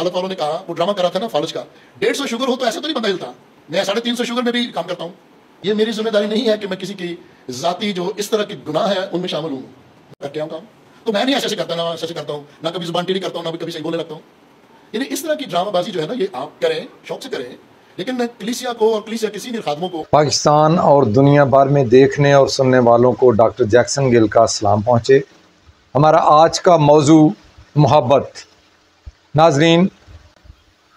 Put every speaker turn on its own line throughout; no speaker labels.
अदालत वालों ने कहा, वो ड्रामा करा था ना फालज का, 150 शुगर हो तो ऐसे तो नहीं बंदा हिलता, मैं 350 शुगर में भी काम करता हूँ। ये मेरी जिम्मेदारी नहीं है कि मैं किसी की जाती जो इस तरह के गुनाह है उनमें शामिल हूँ, करके आऊँ काम। तो मैं नहीं ऐसे करता, ना ऐसे करता हूँ, ना कभी जुबान टेढ़ी करता हूँ, ना कभी सही बोलने लगता हूँ। यानी इस तरह की ड्रामाबाजी जो है ना, ये आप करें, शौक से करें, लेकिन कलीसिया को और कलीसिया के सीनियर खादमों को।
पाकिस्तान और दुनिया भर में देखने और सुनने वालों को डॉक्टर जैक्सन गिल का सलाम पहुँचे। हमारा आज का मौजू मोहब्बत। नाजरीन,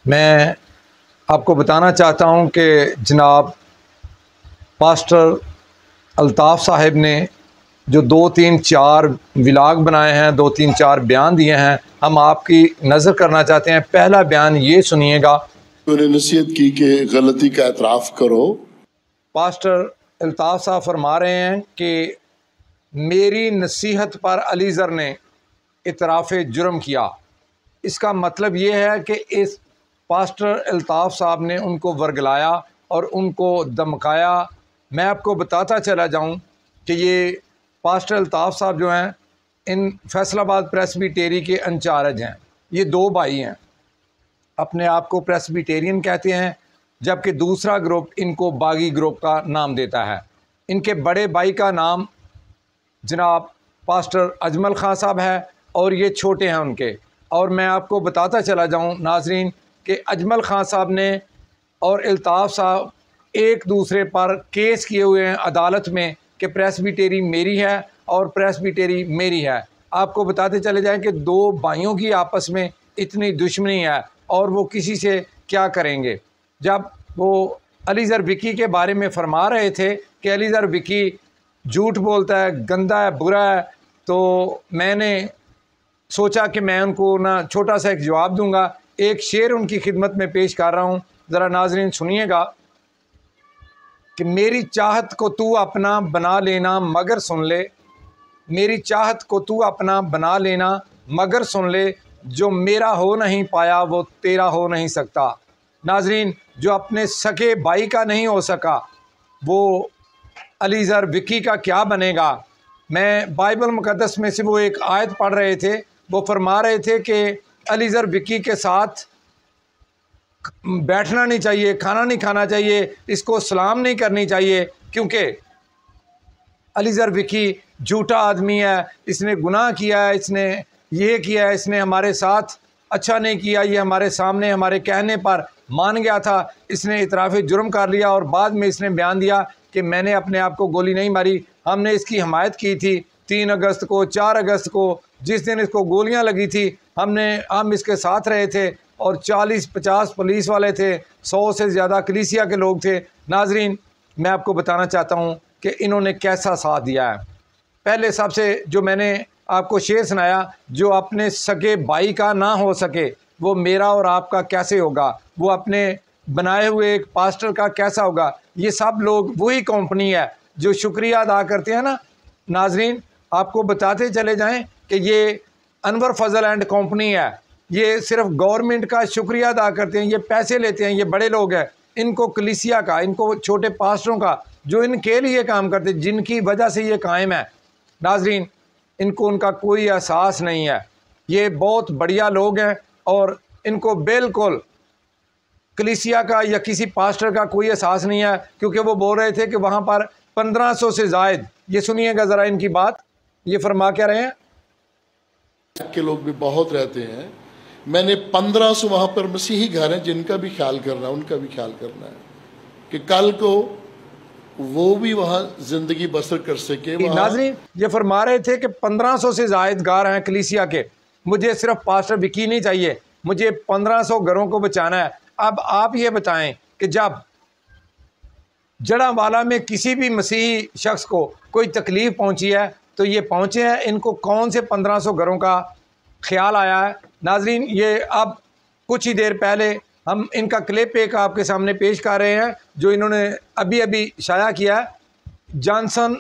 मैं आपको बताना चाहता हूँ कि जनाब पास्टर अल्ताफ़ साहब ने जो 2-3-4 व्लॉग बनाए हैं, 2-3-4 बयान दिए हैं, हम आपकी नज़र करना चाहते हैं। पहला बयान ये सुनिएगा।
उन्हें नसीहत की कि गलती का एतराफ़ करो।
पास्टर अल्ताफ़ साहब फरमा रहे हैं कि मेरी नसीहत पर अलीज़र ने इतराफ़ जुर्म किया। इसका मतलब ये है कि इस पास्टर अल्ताफ़ साहब ने उनको वर्गलाया और उनको धमकाया। मैं आपको बताता चला जाऊं कि ये पास्टर अल्ताफ़ साहब जो हैं, इन फैसलाबाद प्रेस्बिटेरी के इंचार्ज हैं। ये 2 भाई हैं, अपने आप को प्रेस्बिटेरियन कहते हैं, जबकि दूसरा ग्रुप इनको बागी ग्रुप का नाम देता है। इनके बड़े भाई का नाम जनाब पास्टर अजमल खां साहब है और ये छोटे हैं उनके। और मैं आपको बताता चला जाऊं नाजरीन कि अजमल खां साहब ने और अल्ताफ़ साहब एक दूसरे पर केस किए हुए हैं अदालत में कि प्रेस्बिटेरी मेरी है और प्रेस्बिटेरी मेरी है। आपको बताते चले जाएं कि 2 भाइयों की आपस में इतनी दुश्मनी है और वो किसी से क्या करेंगे। जब वो अलीज़र विकी के बारे में फरमा रहे थे कि अलीज़र विकी झूठ बोलता है, गंदा है, बुरा है, तो मैंने सोचा कि मैं उनको ना छोटा सा एक जवाब दूंगा। एक शेर उनकी खिदमत में पेश कर रहा हूँ, ज़रा नाजरीन सुनिएगा कि मेरी चाहत को तू अपना बना लेना मगर सुन ले, मेरी चाहत को तू अपना बना लेना मगर सुन ले, जो मेरा हो नहीं पाया वो तेरा हो नहीं सकता। नाजरीन, जो अपने सगे भाई का नहीं हो सका वो अलीज़र विकी का क्या बनेगा। मैं बाइबल मुक़द्दस में से वो एक आयत पढ़ रहे थे, वो फरमा रहे थे कि अलीज़र विकी के साथ बैठना नहीं चाहिए, खाना नहीं खाना चाहिए, इसको सलाम नहीं करनी चाहिए, क्योंकि अलीज़र विकी झूठा आदमी है, इसने गुनाह किया है, इसने ये किया है, इसने हमारे साथ अच्छा नहीं किया, ये हमारे सामने हमारे कहने पर मान गया था, इसने इतराफ़ जुर्म कर लिया और बाद में इसने बयान दिया कि मैंने अपने आप को गोली नहीं मारी, हमने इसकी हमायत की थी 3 अगस्त को, 4 अगस्त को, जिस दिन इसको गोलियां लगी थी हम इसके साथ रहे थे और 40-50 पुलिस वाले थे, 100 से ज़्यादा कलीसिया के लोग थे। नाजरीन, मैं आपको बताना चाहता हूँ कि इन्होंने कैसा साथ दिया है। पहले सबसे जो मैंने आपको शेर सुनाया, जो अपने सगे भाई का ना हो सके वो मेरा और आपका कैसे होगा, वो अपने बनाए हुए एक पास्टर का कैसा होगा। ये सब लोग वही कंपनी है जो शुक्रिया अदा करते हैं ना। नाजरीन, आपको बताते चले जाएं कि ये अनवर फजल एंड कंपनी है, ये सिर्फ गवर्नमेंट का शुक्रिया अदा करते हैं, ये पैसे लेते हैं, ये बड़े लोग हैं, इनको कलीसिया का, इनको छोटे पास्टरों का जो इनके लिए काम करते, जिनकी वजह से ये कायम है, नाजरीन इनको उनका कोई एहसास नहीं है। ये बहुत बढ़िया लोग हैं और इनको बिल्कुल कलीसिया का या किसी पास्टर का कोई एहसास नहीं है, क्योंकि वो बोल रहे थे कि वहाँ पर 1500 से ज़ायद, ये सुनिएगा ज़रा इनकी बात, ये फरमा क्या रहे हैं
के लोग भी बहुत रहते हैं। मैंने 1500 वहाँ पर मसीही घर हैं जिनका भी ख्याल करना है, उनका भी ख्याल करना है कि कल को वो भी वहाँ ज़िंदगी बसर कर सके।
नाज़रीन, ये फरमा रहे थे कि 1500 से ज़ायद घर हैं कलीसिया के, मुझे सिर्फ पास्टर विकी नहीं चाहिए, मुझे 1500 घरों को बचाना है। अब आप ये बताएं कि जब जड़ावाला में किसी भी मसीही शख्स को कोई तकलीफ़ पहुंची है तो ये पहुंचे हैं, इनको कौन से 1500 घरों का ख्याल आया है। नाजरीन, ये अब कुछ ही देर पहले हम इनका क्लिप एक आपके सामने पेश कर रहे हैं जो इन्होंने अभी अभी शाया किया है। जॉनसन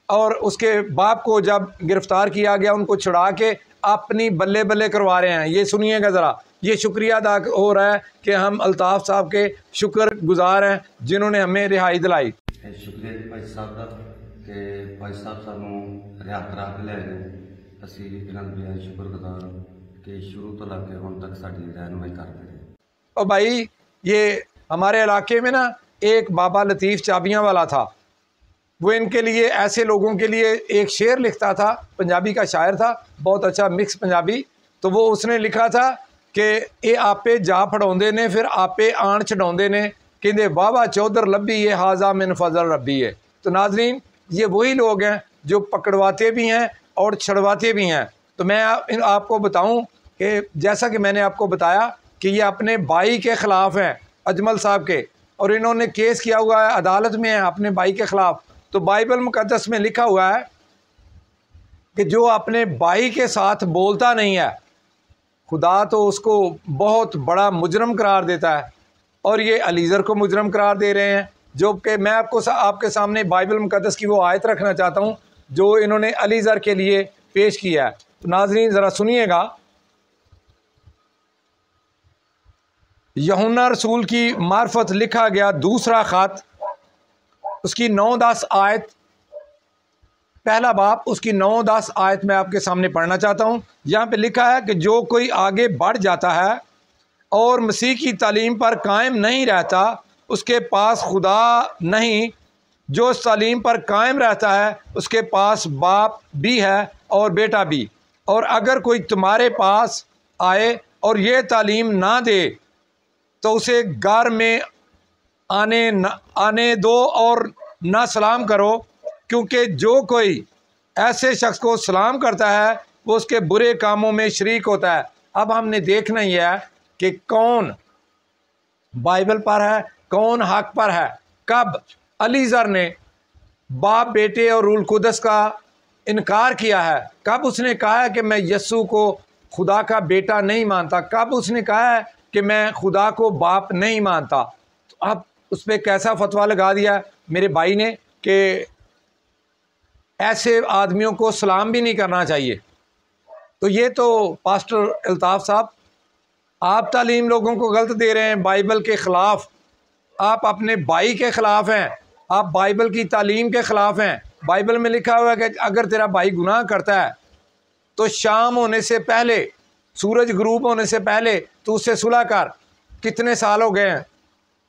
और उसके बाप को जब गिरफ़्तार किया गया, उनको छुड़ा के अपनी बल्ले बल्ले करवा रहे हैं। ये सुनिएगा ज़रा, ये शुक्रिया अदा हो रहा है कि हम अल्ताफ़ साहब के शुक्र गुज़ार हैं जिन्होंने हमें रिहाई दिलाई।
शुक्रिया जी भाई साहब का कि भाई साहब सानू रिहा करा के ले गए, असी इन्हां दे शुक्रगुजार। ਕਿ ਸ਼ੁਰੂ ਤੋਂ ਲੈ ਕੇ ਹੁਣ ਤੱਕ ਸਾਡੀ ਰਹਿਨੁਮਾਈ ਕਰਦੇ ਰਹੇ।
और भाई ये हमारे इलाके में ना एक बाबा लतीफ़ चाबियाँ वाला था, वो इनके लिए ऐसे लोगों के लिए एक शेर लिखता था, पंजाबी का शायर था, बहुत अच्छा मिक्स पंजाबी। तो वो उसने लिखा था कि ये आपे जा फड़ाउंदे ने फिर आपे आन छड़ाउंदे ने, कहते वाह वाह चौधर लब्बी ये हाजा मिन फजल रब्बी है। तो नाजरीन ये वही लोग हैं जो पकड़वाते भी हैं और छड़वाते भी हैं। तो मैं आपको बताऊं कि जैसा कि मैंने आपको बताया कि ये अपने भाई के ख़िलाफ़ हैं, अजमल साहब के, और इन्होंने केस किया हुआ है, अदालत में है अपने भाई के ख़िलाफ़। तो बाइबल मुक़द्दस में लिखा हुआ है कि जो अपने भाई के साथ बोलता नहीं है, खुदा तो उसको बहुत बड़ा मुजरम करार देता है, और ये अलीज़र को मुजरम करार दे रहे हैं। जो कि मैं आपके सामने बाइबल मुक़द्दस की वो आयत रखना चाहता हूँ जो इन्होंने अलीज़र के लिए पेश किया है। तो नाज़रीन ज़रा सुनिएगा। यूहन्ना रसूल की मार्फत लिखा गया दूसरा ख़त, उसकी 9-10 आयत, पहला बाब उसकी 9-10 आयत मैं आपके सामने पढ़ना चाहता हूँ। यहाँ पे लिखा है कि जो कोई आगे बढ़ जाता है और मसीह की तालीम पर कायम नहीं रहता उसके पास खुदा नहीं, जो इस तालीम पर कायम रहता है उसके पास बाप भी है और बेटा भी। और अगर कोई तुम्हारे पास आए और ये तालीम ना दे तो उसे घर में आने दो और ना सलाम करो, क्योंकि जो कोई ऐसे शख्स को सलाम करता है वो उसके बुरे कामों में शरीक होता है। अब हमने देखना ही है कि कौन बाइबल पर है, कौन हक पर है। कब अलीज़र ने बाप, बेटे और रूल कुदस का इनकार किया है? कब उसने कहा है कि मैं यस्सु को खुदा का बेटा नहीं मानता? कब उसने कहा है कि मैं खुदा को बाप नहीं मानता? तो अब उस पर कैसा फतवा लगा दिया मेरे भाई ने कि ऐसे आदमियों को सलाम भी नहीं करना चाहिए। तो ये तो पास्टर अल्ताफ़ साहब, आप तालीम लोगों को गलत दे रहे हैं, बाइबल के ख़िलाफ़। आप अपने भाई के ख़िलाफ़ हैं, आप बाइबल की तालीम के ख़िलाफ़ हैं। बाइबल में लिखा हुआ है कि अगर तेरा भाई गुनाह करता है तो शाम होने से पहले, सूरज गुरूब होने से पहले तो उससे सुलह कर। कितने साल हो गए हैं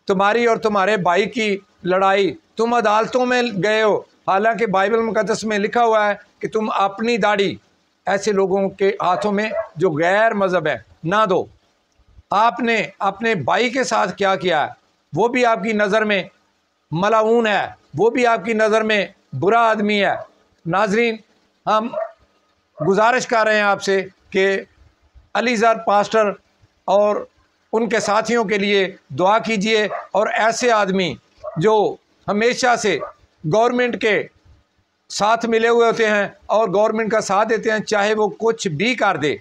तुम्हारी और तुम्हारे भाई की लड़ाई, तुम अदालतों में गए हो, हालांकि बाइबल मुक़द्दस में लिखा हुआ है कि तुम अपनी दाढ़ी ऐसे लोगों के हाथों में जो गैर मज़हब है ना दो। आपने अपने भाई के साथ क्या किया है? वो भी आपकी नज़र में मलाऊन है, वो भी आपकी नज़र में बुरा आदमी है। नाजरीन हम गुजारिश कर रहे हैं आपसे कि अलीज़र पास्टर और उनके साथियों के लिए दुआ कीजिए, और ऐसे आदमी जो हमेशा से गवर्नमेंट के साथ मिले हुए होते हैं और गवर्नमेंट का साथ देते हैं, चाहे वो कुछ भी कर दे,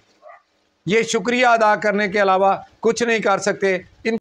ये शुक्रिया अदा करने के अलावा कुछ नहीं कर सकते। इन